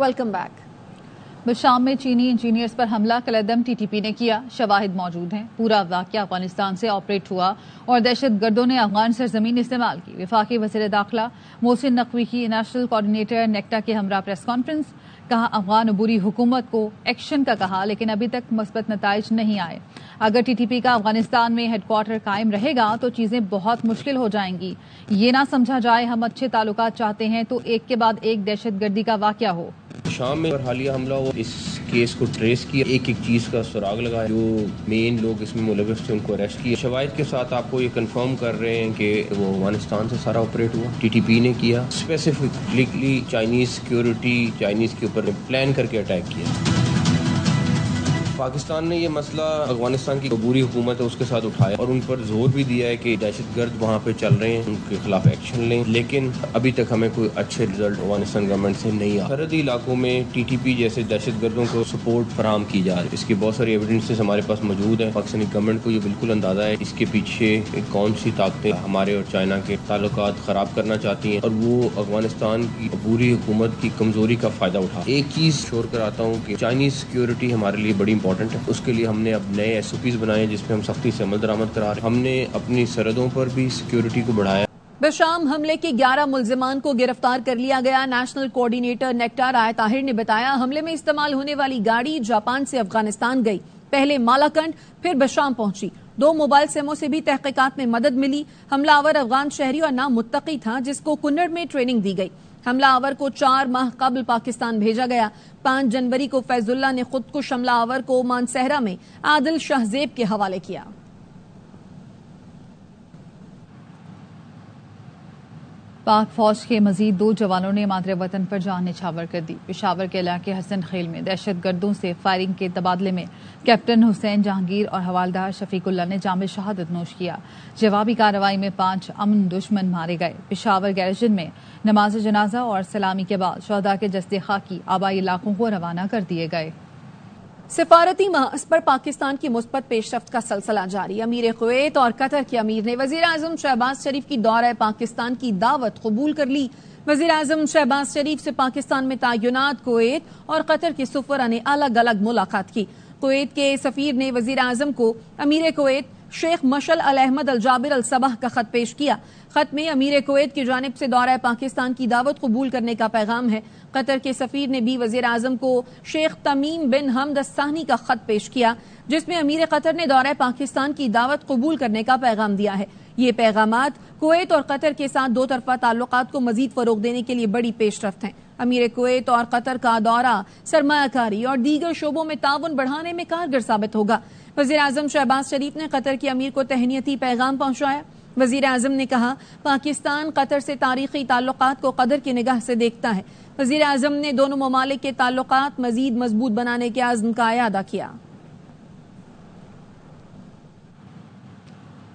Welcome back. Besham میں چینی engineers پر حملہ کالعدم ٹی ٹی پی نے کیا، شواہد موجود ہیں۔ پورا واقعہ افغانستان سے آپریٹ ہوا اور دہشت گردوں نے افغان سرزمین استعمال کی۔ وفاقی وزیر داخلہ محسن نقوی کی نیشنل کوآرڈینیٹر نیکٹا کے ہمراہ پریس کانفرنس، کہا افغان عبوری حکومت کو ایکشن کا کہا لیکن ابھی تک مثبت نتائج نہیں آئے۔ اگر ٹی ٹی پی کا افغانستان میں ہیڈ کوارٹر قائم رہے گا تو چیزیں بہت مشکل ہو جائیں گی۔ یہ نہ سمجھا جائے ہم اچھے تعلقات چاہتے ہیں تو ایک کے بعد ایک دہشت گردی کا واقعہ ہو۔ شام میں حالیہ حملہ ہوا، اس کیس کو ٹریس کیا، ایک ایک چیز کا سراغ لگا، جو مین لوگ اس میں ملوث تھے ان کو اریسٹ کیا۔ شواہد کے ساتھ آپ کو یہ کنفرم کر رہے ہیں کہ وہ افغانستان سے سارا آپریٹ ہوا، ٹی ٹی پی نے کیا، اسپیسیفکلی چائنیز سیکیورٹی، چائنیز کے اوپر پلان کر کے اٹیک کیا۔ پاکستان نے یہ مسئلہ افغانستان کی عبوری حکومت ہے اس کے ساتھ اٹھایا اور ان پر زور بھی دیا ہے کہ دہشت گرد وہاں پہ چل رہے ہیں ان کے خلاف ایکشن لیں، لیکن ابھی تک ہمیں کوئی اچھے رزلٹ افغانستان گورنمنٹ سے نہیں آ۔ سرحدی علاقوں میں ٹی ٹی پی جیسے دہشت گردوں کو سپورٹ فراہم کی جا رہی ہے، اس کی بہت ساری ایویڈنسز ہمارے پاس موجود ہیں۔ پاکستانی گورنمنٹ کو یہ بالکل اندازہ ہے اس کے پیچھے کون سی طاقتیں ہمارے اور چائنا کے تعلقات خراب کرنا چاہتی ہیں اور وہ افغانستان کی عبوری حکومت کی کمزوری کا فائدہ اٹھا۔ ایک چیز شور کراتا ہوں کہ چائنیز سیکیورٹی ہمارے لیے بڑی امپورٹنٹ ہے، اس کے لیے ہم نے اب نئے ایس او پیز بنائے جس پہ ہم سختی سے عمل درآمد کرا رہے ہیں۔ ہم نے اپنی سرحدوں پر بھی سیکیورٹی کو بڑھایا۔ بشام حملے کے 11 ملزمان کو گرفتار کر لیا گیا۔ نیشنل کوآرڈینیٹر نیکٹا رائے طاہر نے بتایا حملے میں استعمال ہونے والی گاڑی جاپان سے افغانستان گئی، پہلے مالاکنڈ پھر بشام پہنچی۔ 2 موبائل سموں سے بھی تحقیقات میں مدد ملی۔ حملہ آور افغان شہری اور نام متقی تھا جس کو کنڑ میں ٹریننگ دی گئی۔ حملہ آور کو 4 ماہ قبل پاکستان بھیجا گیا۔ 5 جنوری کو فیض اللہ نے خود کش حملہ آور کو مانسہرہ میں عادل شہزیب کے حوالے کیا۔ پاک فوج کے مزید 2 جوانوں نے مادر وطن پر جان نچھاور کر دی۔ پشاور کے علاقے حسن خیل میں دہشت گردوں سے فائرنگ کے تبادلے میں کیپٹن حسین جہانگیر اور حوالدار شفیق اللہ نے جام شہادت نوش کیا۔ جوابی کارروائی میں 5 امن دشمن مارے گئے۔ پشاور گیریجن میں نماز جنازہ اور سلامی کے بعد شہداء کے جسد خاکی آبائی علاقوں کو روانہ کر دیے گئے۔ سفارتی محاذ پر پاکستان کی مثبت پیش رفت کا سلسلہ جاری۔ امیر کویت اور قطر کے امیر نے وزیر اعظم شہباز شریف کی دورہ پاکستان کی دعوت قبول کر لی۔ وزیر اعظم شہباز شریف سے پاکستان میں تعینات کویت اور قطر کے سفراء نے الگ الگ ملاقات کی۔ کویت کے سفیر نے وزیر اعظم کو امیر کویت شیخ مشعل الاحمد الجابر الصباح کا خط پیش کیا۔ خط میں امیر کویت کی جانب سے دورہ پاکستان کی دعوت قبول کرنے کا پیغام ہے۔ قطر کے سفیر نے بھی وزیر اعظم کو شیخ تمیم بن حمد الثانی کا خط پیش کیا جس میں امیر قطر نے دورہ پاکستان کی دعوت قبول کرنے کا پیغام دیا ہے۔ یہ پیغامات کویت اور قطر کے ساتھ 2 طرفہ تعلقات کو مزید فروغ دینے کے لیے بڑی پیش رفت ہیں۔ امیر کویت اور قطر کا دورہ سرمایہ کاری اور دیگر شعبوں میں تعاون بڑھانے میں کارگر ثابت ہوگا۔ وزیر اعظم شہباز شریف نے قطر کے امیر کو تہنیتی پیغام پہنچایا۔ وزیر اعظم نے کہا پاکستان قطر سے تاریخی تعلقات کو قدر کی نگاہ سے دیکھتا ہے۔ وزیر اعظم نے دونوں ممالک کے تعلقات مزید مضبوط بنانے کے عزم کا اعادہ کیا۔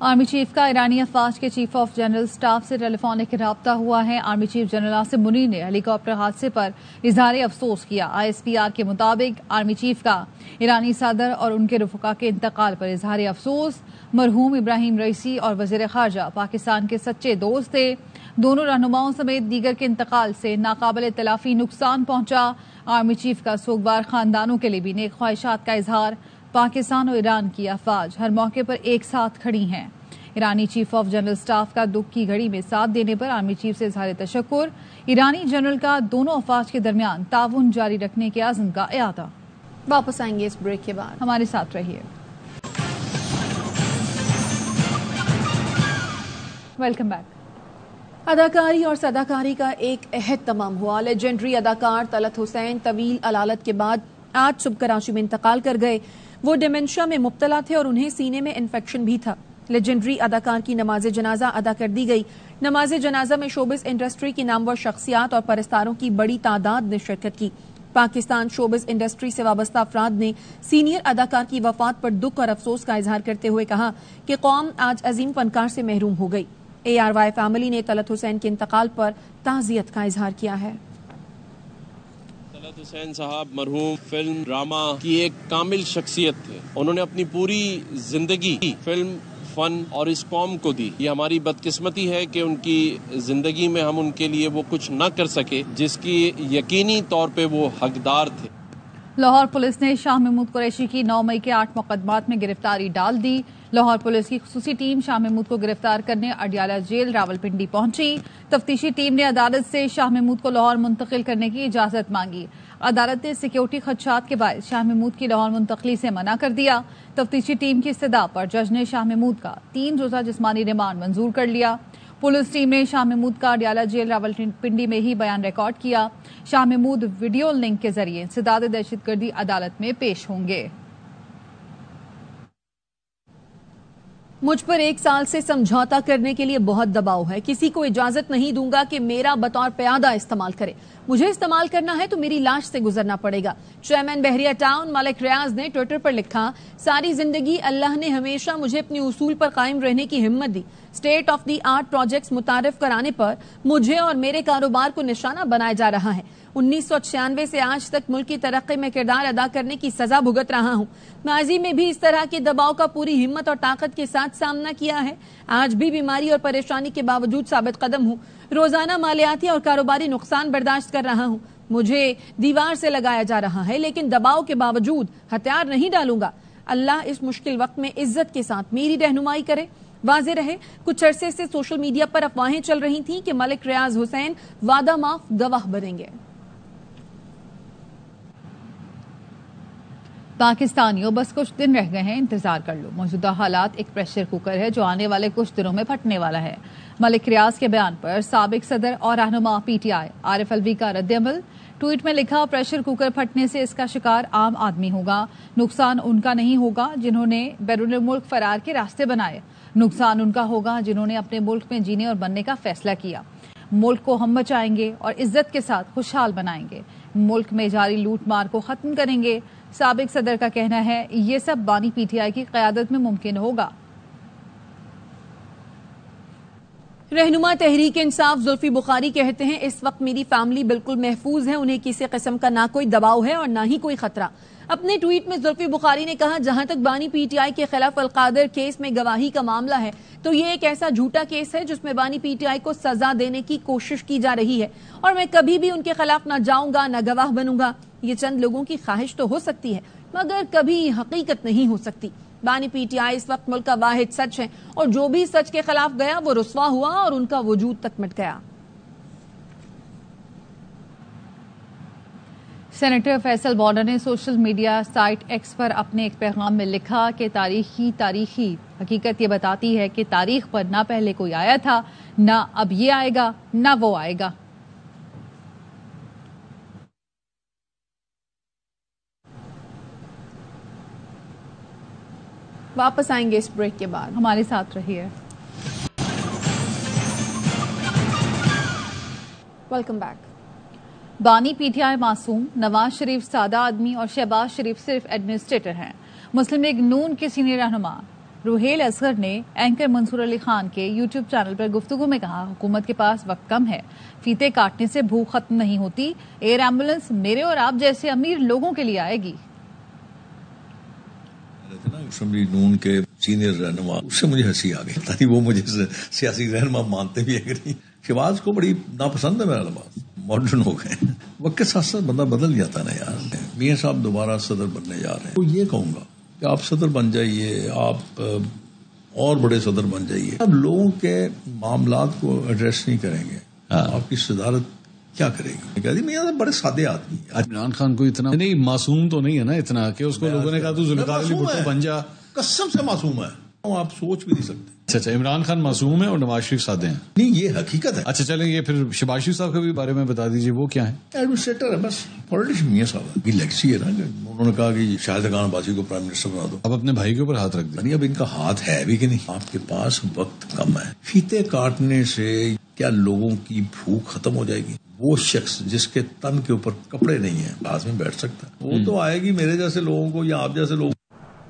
آرمی چیف کا ایرانی افواج کے چیف آف جنرل سٹاف سے ٹیلی فونک رابطہ ہوا ہے۔ Army chief general Asim Munir نے ہیلی کاپٹر حادثے پر اظہار افسوس کیا۔ آئی ایس پی آر کے مطابق آرمی چیف کا ایرانی صدر اور ان کے رفقا کے انتقال پر اظہار افسوس۔ مرحوم ابراہیم رئیسی اور وزیر خارجہ پاکستان کے سچے دوست تھے۔ دونوں رہنماؤں سمیت دیگر کے انتقال سے ناقابل تلافی نقصان پہنچا۔ آرمی چیف کا سوگوار خاندانوں کے لیے بھی نیک خواہشات کا اظہار۔ پاکستان اور ایران کی افواج ہر موقع پر ایک ساتھ کھڑی ہیں۔ ایرانی چیف آف جنرل سٹاف کا دکھ کی گھڑی میں ساتھ دینے پر آرمی چیف سے اظہار تشکر۔ ایرانی جنرل کا دونوں افواج کے درمیان تعاون جاری رکھنے کے عزم کا اعادہ۔ واپس آئیں گے اس بریک کے بعد، ہمارے ساتھ رہیے۔ Welcome back. اداکاری اور صداکاری کا ایک عہد تمام ہوا۔ لیجنڈری اداکار طلعت حسین طویل علالت کے بعد آج صبح کراچی میں انتقال کر گئے۔ وہ ڈیمنشیا میں مبتلا تھے اور انہیں سینے میں انفیکشن بھی تھا۔ لیجنڈری اداکار کی نماز جنازہ ادا کر دی گئی۔ نماز جنازہ میں شوبز انڈسٹری کی نامور شخصیات اور پرستاروں کی بڑی تعداد نے شرکت کی۔ پاکستان شوبز انڈسٹری سے وابستہ افراد نے سینئر اداکار کی وفات پر دکھ اور افسوس کا اظہار کرتے ہوئے کہا کہ قوم آج عظیم فنکار سے محروم ہو گئی۔ اے آر وائی فیملی نے طلعت حسین کے انتقال پر تعزیت کا اظہار کیا ہے۔ طلعت حسین صاحب مرحوم فلم ڈرامہ کی ایک کامل شخصیت تھے۔ انہوں نے اپنی پوری زندگی فلم فن اور اس قوم کو دی. یہ ہماری بدقسمتی ہے کہ ان کی زندگی میں ہم ان کے لیے وہ کچھ نہ کر سکے جس کی یقینی طور پہ وہ حقدار تھے. لاہور پولیس نے شاہ محمود قریشی کی 9 مئی کے 8 مقدمات میں گرفتاری ڈال دی. لاہور پولیس کی خصوصی ٹیم شاہ محمود کو گرفتار کرنے اڈیالہ جیل راولپنڈی پہنچی. تفتیشی ٹیم نے عدالت سے شاہ محمود کو لاہور منتقل کرنے کی اجازت مانگی. عدالت نے سیکیورٹی خدشات کے باعث شاہ محمود کی لاہور منتقلی سے منع کر دیا. تفتیشی ٹیم کی استدعا پر جج نے شاہ محمود کا 3 روزہ جسمانی ریمانڈ منظور کر لیا. پولیس ٹیم نے شاہ محمود کا اڈیالہ جیل راولپنڈی میں ہی بیان ریکارڈ کیا. شاہ محمود ویڈیو لنک کے ذریعے انسداد دہشت گردی عدالت میں پیش ہوں گے. مجھ پر 1 سال سے سمجھوتا کرنے کے لیے بہت دباؤ ہے. کسی کو اجازت نہیں دوں گا کہ میرا بطور پیادہ استعمال کرے. مجھے استعمال کرنا ہے تو میری لاش سے گزرنا پڑے گا. چیئرمین بحریہ ٹاؤن ملک ریاض نے ٹویٹر پر لکھا، ساری زندگی اللہ نے ہمیشہ مجھے اپنے اصول پر قائم رہنے کی ہمت دی. State of the art projects متعارف کرانے پر مجھے اور میرے کاروبار کو نشانہ بنایا جا رہا ہے. 1996 سے آج تک ملک کی ترقی میں کردار ادا کرنے کی سزا بھگت رہا ہوں. ماضی میں بھی اس طرح کے دباؤ کا پوری ہمت اور طاقت کے ساتھ سامنا کیا ہے. آج بھی بیماری اور پریشانی کے باوجود ثابت قدم ہوں. روزانہ مالیاتی اور کاروباری نقصان برداشت کر رہا ہوں. مجھے دیوار سے لگایا جا رہا ہے لیکن دباؤ کے باوجود ہتھیار نہیں ڈالوں گا. اللہ اس مشکل وقت میں عزت کے ساتھ میری رہنمائی کرے. واضح رہے، کچھ عرصے سے سوشل میڈیا پر افواہیں چل رہی تھیں کہ ملک ریاض حسین وعدہ معاف گواہ بنیں گے. پاکستانیوں بس کچھ دن رہ گئے ہیں، انتظار کر لو. موجودہ حالات ایک پریشر کوکر ہے جو آنے والے کچھ دنوں میں پھٹنے والا ہے. ملک ریاض کے بیان پر سابق صدر اور رہنما پی ٹی آئی عارف الوی کا رد عمل. ٹویٹ میں لکھا، پریشر کوکر پھٹنے سے اس کا شکار عام آدمی ہوگا. نقصان ان کا نہیں ہوگا جنہوں نے بیرون ملک فرار کے راستے بنائے. نقصان ان کا ہوگا جنہوں نے اپنے ملک میں جینے اور بننے کا فیصلہ کیا. ملک کو ہم بچائیں گے اور عزت کے ساتھ خوشحال بنائیں گے. ملک میں جاری لوٹ مار کو ختم کریں گے. سابق صدر کا کہنا ہے یہ سب بانی پی ٹی آئی کی قیادت میں ممکن ہوگا. رہنما تحریک انصاف زلفی بخاری کہتے ہیں، اس وقت میری فیملی بالکل محفوظ ہے. انہیں کسی قسم کا نہ کوئی دباؤ ہے اور نہ ہی کوئی خطرہ. اپنے ٹویٹ میں زلفی بخاری نے کہا، جہاں تک بانی پی ٹی آئی کے خلاف القادر کیس میں گواہی کا معاملہ ہے تو یہ ایک ایسا جھوٹا کیس ہے جس میں بانی پی ٹی آئی کو سزا دینے کی کوشش کی جا رہی ہے اور میں کبھی بھی ان کے خلاف نہ جاؤں گا نہ گواہ بنوں گا. یہ چند لوگوں کی خواہش تو ہو سکتی ہے مگر کبھی حقیقت نہیں ہو سکتی. بانی پی ٹی آئی اس وقت ملک کا واحد سچ ہے اور جو بھی سچ کے خلاف گیا وہ رسوا ہوا اور ان کا وجود تک مٹ گیا. سینیٹر فیصل بارڈر نے سوشل میڈیا سائٹ ایکس پر اپنے ایک پیغام میں لکھا کہ تاریخی حقیقت یہ بتاتی ہے کہ تاریخ پر نہ پہلے کوئی آیا تھا، نہ اب یہ آئے گا، نہ وہ آئے گا. واپس آئیں گے اس بریک کے بعد. ہمارے ساتھ رہیے. Welcome back. بانی پی ٹی آئی معصوم، نواز شریف سادہ آدمی اور شہباز شریف صرف ایڈمنسٹریٹر ہیں. مسلم لیگ نون کے سینئر رہنما روحیل اصغر نے اینکر منصور علی خان کے یوٹیوب چینل پر گفتگو میں کہا، حکومت کے پاس وقت کم ہے، فیتے کاٹنے سے بھوک ختم نہیں ہوتی. ایئر ایمبولینس میرے اور آپ جیسے امیر لوگوں کے لیے آئے گی. اسمبلی نون کے سینئر رہنما، اس سے مجھے ہنسی آ گئی. تاکہ وہ مجھے سیاسی رہنما مانتے بھی ہے کہ نہیں. شہباز کو بڑی ناپسند ہے میرا لباس. ماڈرن ہو گئے، وقت کے ساتھ ساتھ بندہ بدل جاتا نا یار. میاں صاحب دوبارہ صدر بننے جا رہے ہیں تو یہ کہوں گا کہ آپ صدر بن جائیے، آپ اور بڑے صدر بن جائیے. اب لوگوں کے معاملات کو ایڈریس نہیں کریں گے، آپ کی صدارت کیا کرے گی؟ کہہ دی میاں بڑے سادے آدمی. عمران خان کو اتنا نہیں معصوم تو نہیں ہے نا اتنا کہ اس کو لوگوں نے کہا تو ذوالفقار علی بھٹو بن جا. قسم سے معصوم ہے، آپ سوچ بھی نہیں سکتے. اچھا عمران خان معصوم ہے اور نواز شریف سادے ہیں. نہیں یہ حقیقت ہے. اچھا چلیں یہ پھر شہباز شریف صاحب کے بھی بارے میں بتا دیجیے وہ کیا ہے. ایڈمنسٹریٹر ہے بس، پولیٹیشین میاں صاحب کی لیگسی ہے نا. انہوں نے کہا کہ شاہد خان عباسی کو پرائم منسٹر بنا دو. اب اپنے بھائی کے اوپر ہاتھ رکھ دیں. اب ان کا ہاتھ ہے بھی کہ نہیں. آپ کے پاس وقت کم ہے. فیتے کاٹنے سے کیا لوگوں کی بھوک ختم ہو جائے گی؟ وہ شخص جس کے تن کے اوپر کپڑے نہیں ہیں پاس میں بیٹھ سکتا ہے، وہ تو آئے گی میرے جیسے لوگوں کو یا آپ جیسے لوگ.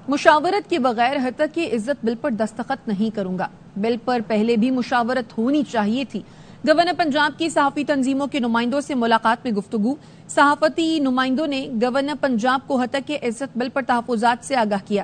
مشاورت کے بغیر حتی کہ عزت بل پر دستخط نہیں کروں گا. بل پر پہلے بھی مشاورت ہونی چاہیے تھی. گورنر پنجاب کی صحافی تنظیموں کے نمائندوں سے ملاقات میں گفتگو. صحافتی نمائندوں نے گورنر پنجاب کو حتی کہ عزت بل پر تحفظات سے آگاہ کیا.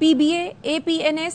PBA, APNS,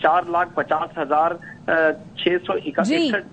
4,50,661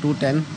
210